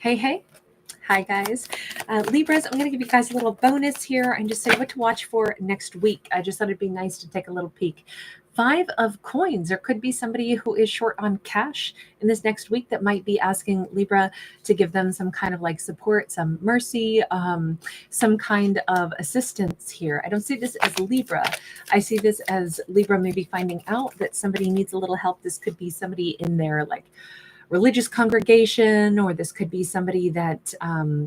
Hey, hey. Hi, guys. Libras, I'm going to give you guys a little bonus here and just say what to watch for next week. I just thought it'd be nice to take a little peek. Five of coins. There could be somebody who is short on cash in this next week that might be asking Libra to give them some kind of like support, some mercy, some kind of assistance here. I don't see this as Libra. I see this as Libra maybe finding out that somebody needs a little help. This could be somebody in their like religious congregation, or this could be somebody that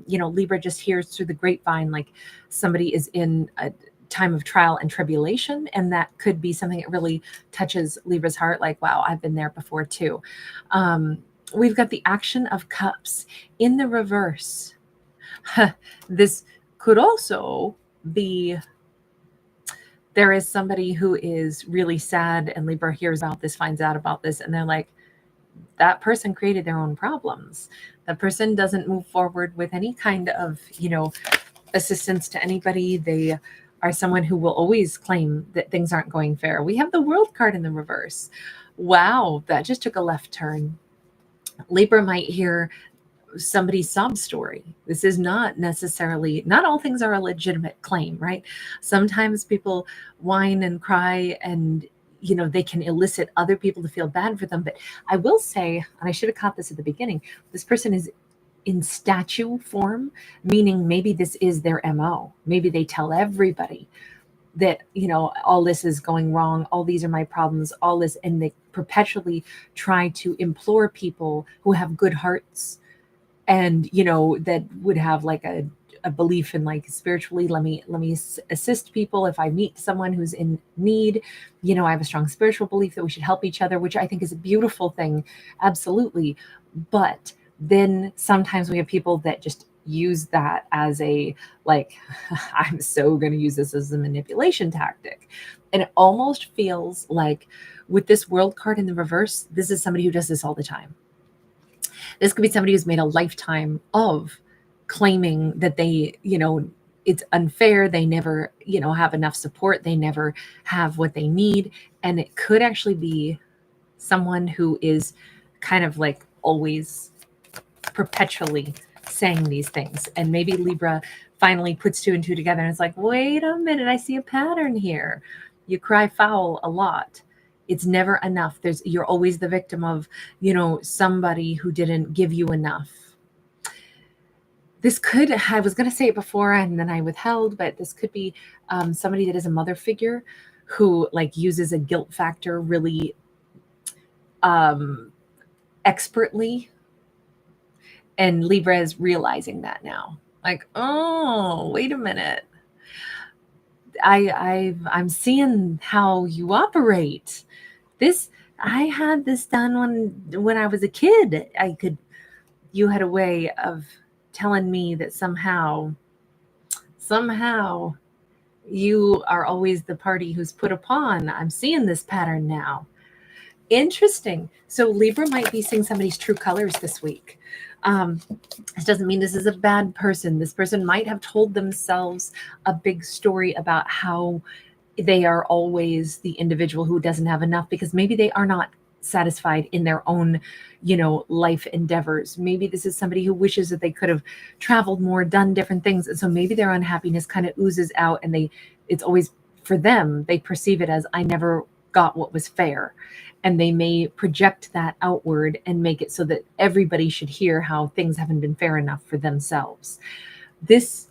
Libra just hears through the grapevine, like somebody is in a time of trial and tribulation, and that could be something that really touches Libra's heart, like, wow, I've been there before too. We've got the Action of Cups in the reverse. This could also be there is somebody who is really sad, and Libra hears about this, finds out about this, and they're like, that person created their own problems. That person doesn't move forward with any kind of, assistance to anybody. They are someone who will always claim that things aren't going fair. We have the World card in the reverse. Wow, that just took a left turn. Libra might hear somebody's sob story. This is not necessarily, not all things are a legitimate claim, right? Sometimes people whine and cry, and they can elicit other people to feel bad for them. But I will say, and I should have caught this at the beginning, this person is in statue form, meaning maybe this is their MO. Maybe they tell everybody that, all this is going wrong, all these are my problems, all this, and they perpetually try to implore people who have good hearts and, that would have like a belief in like spiritually, let me assist people. If I meet someone who's in need, I have a strong spiritual belief that we should help each other, which I think is a beautiful thing. Absolutely. But then sometimes we have people that just use that as a like, I'm so going to use this as a manipulation tactic. And it almost feels like with this World card in the reverse, this is somebody who does this all the time. This could be somebody who's made a lifetime of claiming that they, it's unfair. They never, have enough support. They never have what they need. And it could actually be someone who is kind of like always perpetually saying these things. And maybe Libra finally puts two and two together and it's like, wait a minute, I see a pattern here. You cry foul a lot. It's never enough. You're always the victim of, somebody who didn't give you enough. This could, I was going to say it before and then I withheld, but this could be somebody that is a mother figure who like uses a guilt factor really expertly. And Libra is realizing that now. Like, oh, wait a minute. I'm seeing how you operate. I had this done when I was a kid. You had a way of telling me that somehow you are always the party who's put upon. I'm seeing this pattern now. Interesting. So Libra might be seeing somebody's true colors this week. This doesn't mean this is a bad person. This person might have told themselves a big story about how they are always the individual who doesn't have enough because maybe they are not satisfied in their own, life endeavors. Maybe this is somebody who wishes that they could have traveled more, done different things. And so maybe their unhappiness kind of oozes out and it's always for them, they perceive it as I never got what was fair. And they may project that outward and make it so that everybody should hear how things haven't been fair enough for themselves. This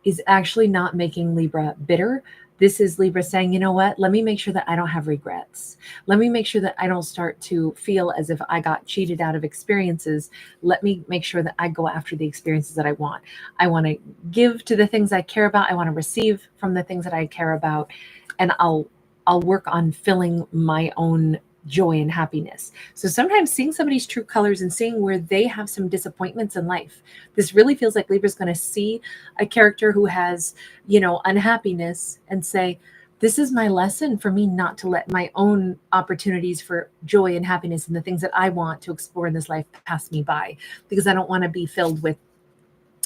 is actually not making Libra bitter. This is Libra saying, you know what? Let me make sure that I don't have regrets. Let me make sure that I don't start to feel as if I got cheated out of experiences. Let me make sure that I go after the experiences that I want. I want to give to the things I care about. I want to receive from the things that I care about. And I'll work on filling my own joy and happiness. So sometimes seeing somebody's true colors and seeing where they have some disappointments in life, this really feels like Libra's going to see a character who has, unhappiness and say, this is my lesson for me not to let my own opportunities for joy and happiness and the things that I want to explore in this life pass me by, because I don't want to be filled with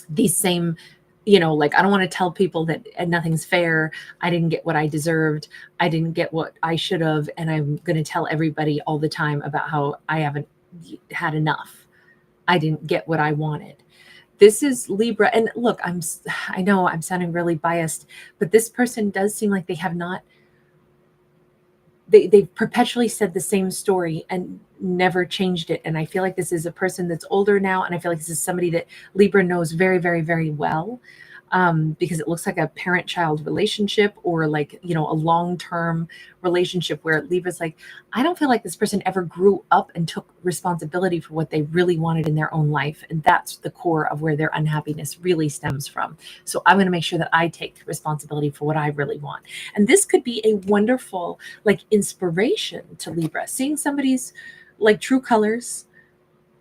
these same like I don't want to tell people that nothing's fair. I didn't get what I deserved. I didn't get what I should have. And I'm going to tell everybody all the time about how I haven't had enough. I didn't get what I wanted. This is Libra. And look, I know I'm sounding really biased, but this person does seem like they have not, they've perpetually said the same story and never changed it. And I feel like this is a person that's older now. And I feel like this is somebody that Libra knows very, very, very well. Because it looks like a parent-child relationship, or like, a long-term relationship where Libra's like, I don't feel like this person ever grew up and took responsibility for what they really wanted in their own life. And that's the core of where their unhappiness really stems from. So I'm going to make sure that I take responsibility for what I really want. And this could be a wonderful like inspiration to Libra, seeing somebody's like true colors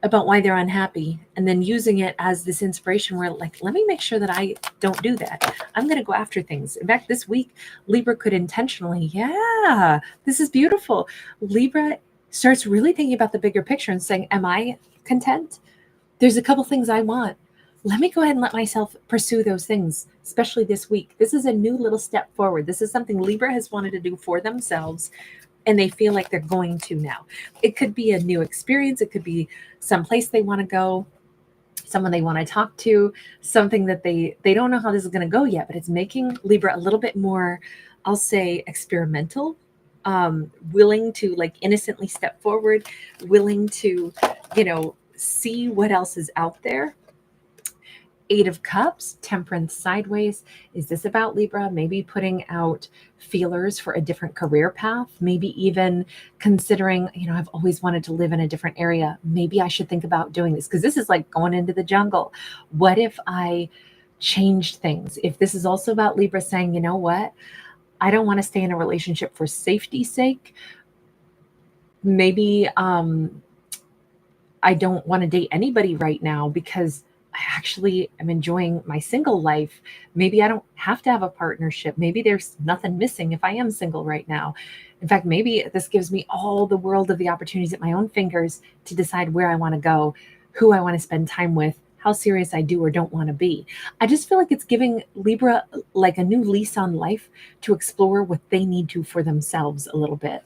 about why they're unhappy, and then using it as this inspiration where like, let me make sure that I don't do that. I'm going to go after things. In fact, this week, Libra could intentionally, this is beautiful. Libra starts really thinking about the bigger picture and saying, am I content? There's a couple things I want. Let me go ahead and let myself pursue those things, especially this week. This is a new little step forward. This is something Libra has wanted to do for themselves, and they feel like they're going to now. It could be a new experience. It could be someplace they want to go, someone they want to talk to, something that they don't know how this is going to go yet, but it's making Libra a little bit more, I'll say, experimental, willing to like innocently step forward, willing to, see what else is out there. Eight of Cups, Temperance sideways. Is this about Libra? Maybe putting out feelers for a different career path, maybe even considering, I've always wanted to live in a different area. Maybe I should think about doing this, because this is like going into the jungle. What if I changed things? If this is also about Libra saying, you know what? I don't want to stay in a relationship for safety's sake. Maybe I don't want to date anybody right now because I actually am enjoying my single life. Maybe I don't have to have a partnership. Maybe there's nothing missing if I am single right now. In fact, maybe this gives me all the world of the opportunities at my own fingers to decide where I want to go, who I want to spend time with, how serious I do or don't want to be. I just feel like it's giving Libra like a new lease on life to explore what they need to for themselves a little bit.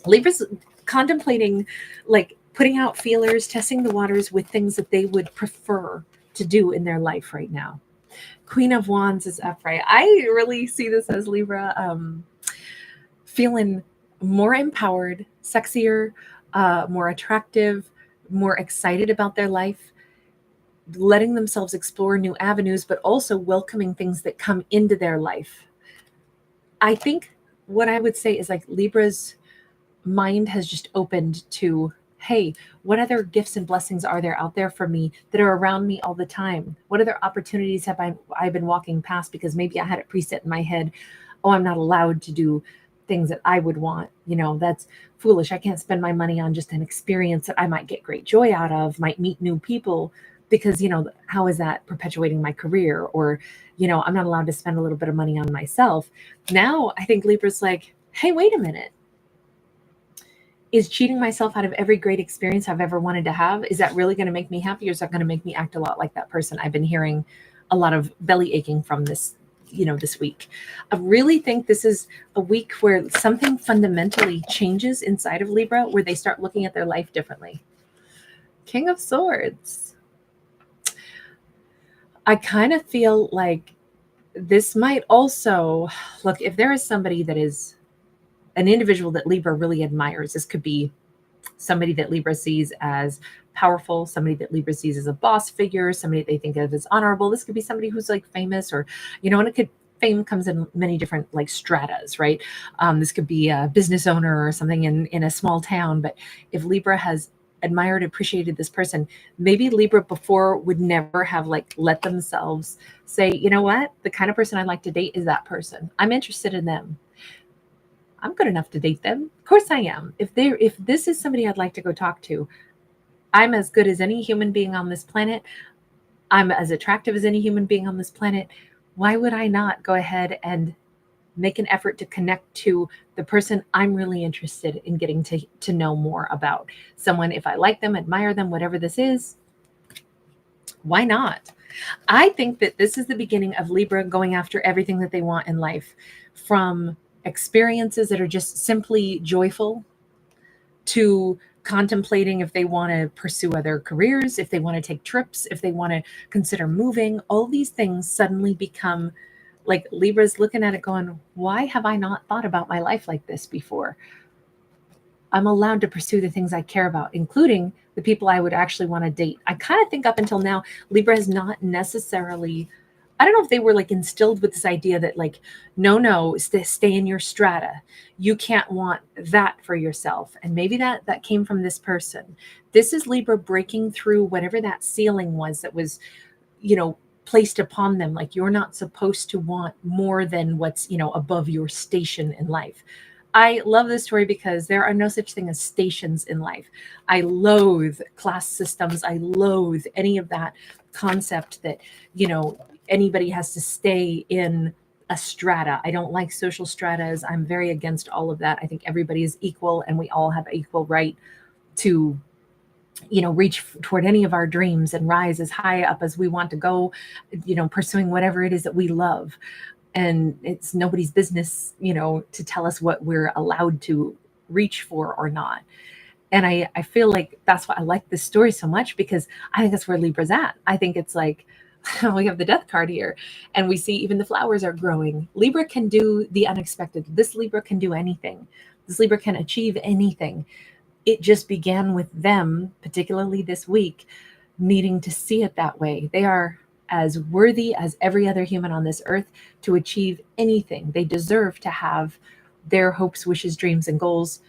Libra's contemplating like putting out feelers, testing the waters with things that they would prefer to do in their life right now. Queen of Wands is upright. I really see this as Libra feeling more empowered, sexier, more attractive, more excited about their life, letting themselves explore new avenues, but also welcoming things that come into their life. I think what I would say is like Libra's mind has just opened to, hey, what other gifts and blessings are there out there for me that are around me all the time? What other opportunities have I been walking past because maybe I had it preset in my head, oh, I'm not allowed to do things that I would want. That's foolish. I can't spend my money on just an experience that I might get great joy out of, might meet new people, because, how is that perpetuating my career? Or, I'm not allowed to spend a little bit of money on myself. Now I think Libra's like, hey, wait a minute. Is cheating myself out of every great experience I've ever wanted to have, is that really going to make me happy, or is that going to make me act a lot like that person I've been hearing a lot of belly aching from this week? I really think this is a week where something fundamentally changes inside of Libra, where they start looking at their life differently. King of Swords. I kind of feel like this might also, look, if there is somebody that is an individual that Libra really admires, this could be somebody that Libra sees as powerful, somebody that Libra sees as a boss figure, somebody they think of as honorable. This could be somebody who's like famous, or, and fame comes in many different like stratas, right? This could be a business owner or something in a small town. But if Libra has admired, appreciated this person, maybe Libra before would never have like let themselves say, you know what, the kind of person I'd like to date is that person. I'm interested in them. I'm good enough to date them. Of course I am. If this is somebody I'd like to go talk to, I'm as good as any human being on this planet. I'm as attractive as any human being on this planet. Why would I not go ahead and make an effort to connect to the person I'm really interested in getting to know more about? Someone, if I like them, admire them, whatever this is, why not? I think that this is the beginning of Libra going after everything that they want in life, from experiences that are just simply joyful to contemplating if they want to pursue other careers, if they want to take trips, if they want to consider moving. All these things suddenly become like Libra's looking at it going, why have I not thought about my life like this before? I'm allowed to pursue the things I care about, including the people I would actually want to date. I kind of think up until now, Libra has not necessarily, I don't know if they were like instilled with this idea that like, no, stay in your strata. You can't want that for yourself. And maybe that came from this person. This is Libra breaking through whatever that ceiling was that was, placed upon them. Like you're not supposed to want more than what's, above your station in life. I love this story because there are no such thing as stations in life. I loathe class systems. I loathe any of that concept that, anybody has to stay in a strata. I don't like social stratas. I'm very against all of that. I think everybody is equal and we all have equal right to, reach toward any of our dreams and rise as high up as we want to go, pursuing whatever it is that we love. And it's nobody's business, to tell us what we're allowed to reach for or not. And I feel like that's why I like this story so much, because I think that's where Libra's at. I think it's like, we have the death card here and we see even the flowers are growing. Libra can do the unexpected. This Libra can do anything. This Libra can achieve anything. It just began with them, particularly this week, needing to see it that way. They are as worthy as every other human on this earth to achieve anything. They deserve to have their hopes, wishes, dreams, and goals.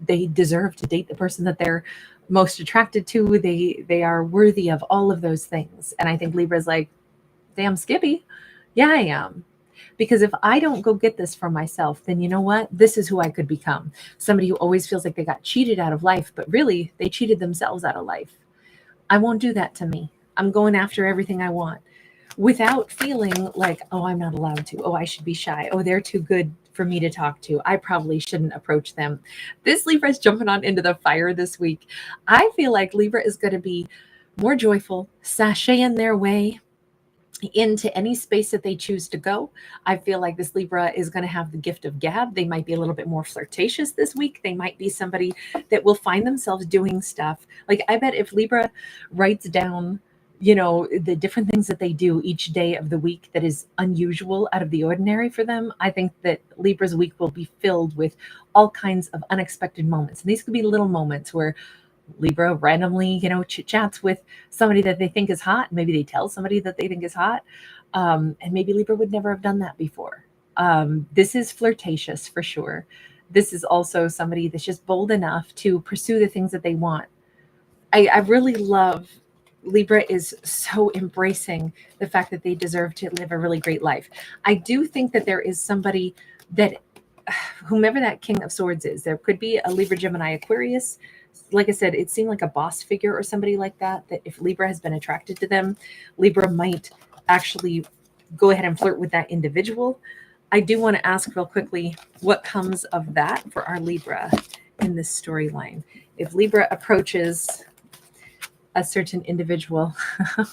They deserve to date the person that they're most attracted to. They are worthy of all of those things. And I think Libra's like, damn Skippy. Yeah, I am. Because if I don't go get this for myself, then you know what? This is who I could become. Somebody who always feels like they got cheated out of life, but really they cheated themselves out of life. I won't do that to me. I'm going after everything I want without feeling like, oh, I'm not allowed to. Oh, I should be shy. Oh, they're too good for me to talk to. I probably shouldn't approach them. This Libra is jumping on into the fire this week. I feel like Libra is going to be more joyful, sashaying their way into any space that they choose to go. I feel like this Libra is going to have the gift of gab. They might be a little bit more flirtatious this week. They might be somebody that will find themselves doing stuff. Like I bet if Libra writes down, the different things that they do each day of the week that is unusual, out of the ordinary for them, I think that Libra's week will be filled with all kinds of unexpected moments. And these could be little moments where Libra randomly, chit-chats with somebody that they think is hot. Maybe they tell somebody that they think is hot. And maybe Libra would never have done that before. This is flirtatious for sure. This is also somebody that's just bold enough to pursue the things that they want. I really love Libra is so embracing the fact that they deserve to live a really great life. I do think that there is somebody that, whomever that King of Swords is, there could be a Libra, Gemini, Aquarius. Like I said, it seemed like a boss figure or somebody like that, that if Libra has been attracted to them, Libra might actually go ahead and flirt with that individual. I do want to ask real quickly what comes of that for our Libra in this storyline. If Libra approaches a certain individual,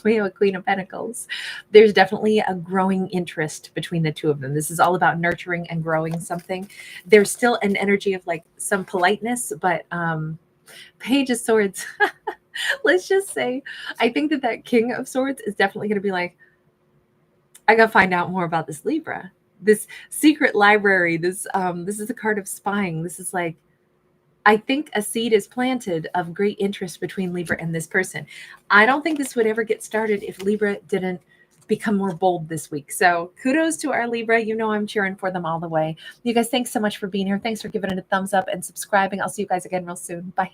we have a Queen of Pentacles. There's definitely a growing interest between the two of them. This is all about nurturing and growing something. There's still an energy of like some politeness, but Page of Swords, let's just say, I think that King of Swords is definitely going to be like, I got to find out more about this Libra, this secret library. This is a card of spying. This is like, I think a seed is planted of great interest between Libra and this person. I don't think this would ever get started if Libra didn't become more bold this week. So kudos to our Libra. I'm cheering for them all the way. You guys, thanks so much for being here. Thanks for giving it a thumbs up and subscribing. I'll see you guys again real soon. Bye.